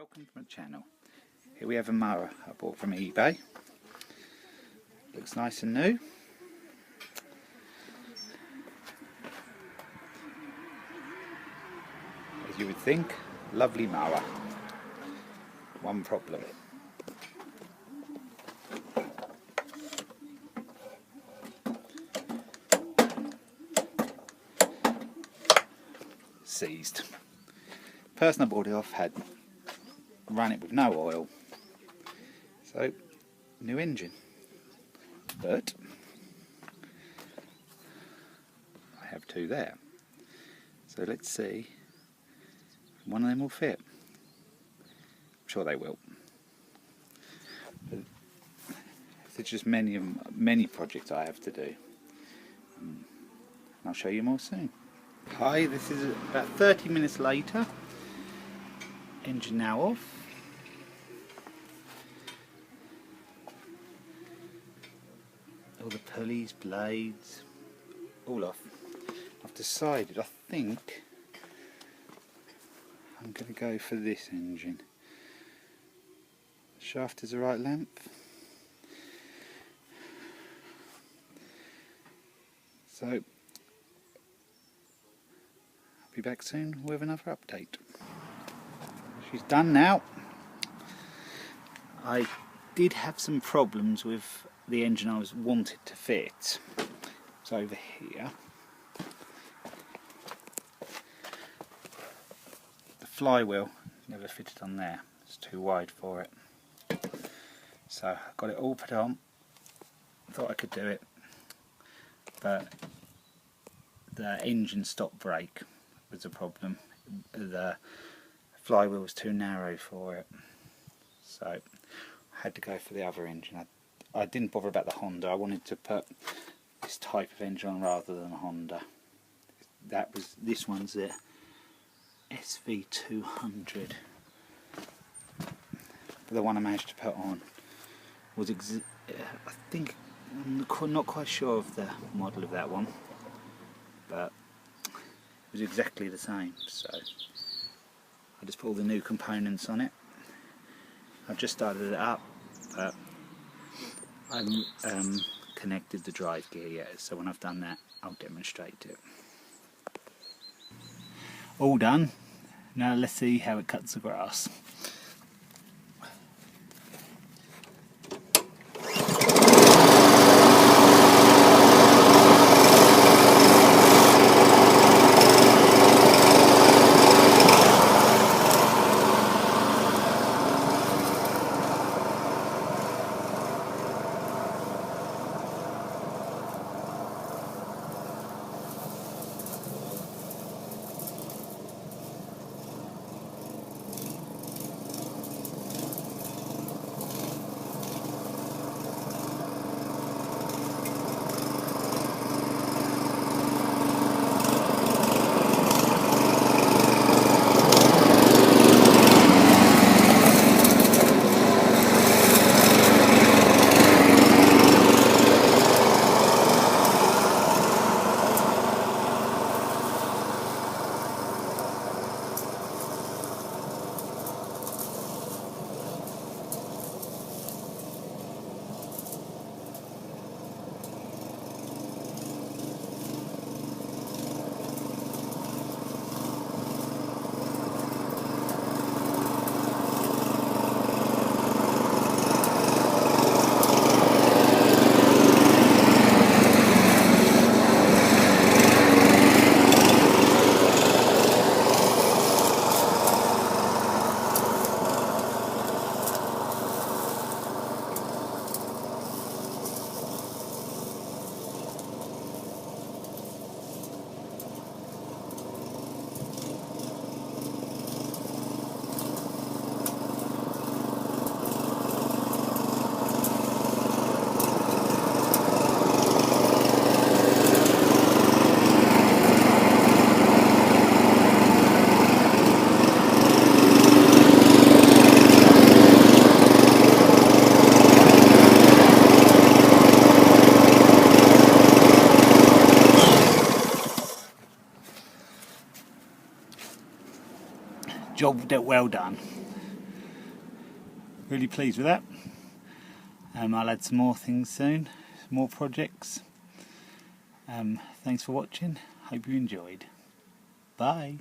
Welcome to my channel. Here we have a mower I bought from eBay. Looks nice and new. As you would think, lovely mower. One problem. Seized. The person I bought it off had ran it with no oil, so new engine, but I have two there, so let's see if one of them will fit. I'm sure they will, but there's just many projects I have to do, and I'll show you more soon. Hi, this is about 30 minutes later. Engine now off. All the pulleys, blades, all off. I've decided, I think I'm going to go for this engine. The shaft is the right length. So I'll be back soon with another update. She's done now. I did have some problems with the engine I was wanted to fit. It's over here. The flywheel never fitted on there. It's too wide for it. So I got it all put on. Thought I could do it, but the engine stop brake was a problem. The flywheel was too narrow for it, so I had to go for the other engine. I didn't bother about the Honda. I wanted to put this type of engine on rather than a Honda. This one's the SV200. The one I managed to put on was I think, I'm not quite sure of the model of that one, but it was exactly the same. So I just put all the new components on it. I've just started it up, but I haven't connected the drive gear yet, so when I've done that I'll demonstrate it. All done. Now let's see how it cuts the grass. Job well done. really pleased with that. I'll add some more things soon, more projects. Thanks for watching, hope you enjoyed. Bye.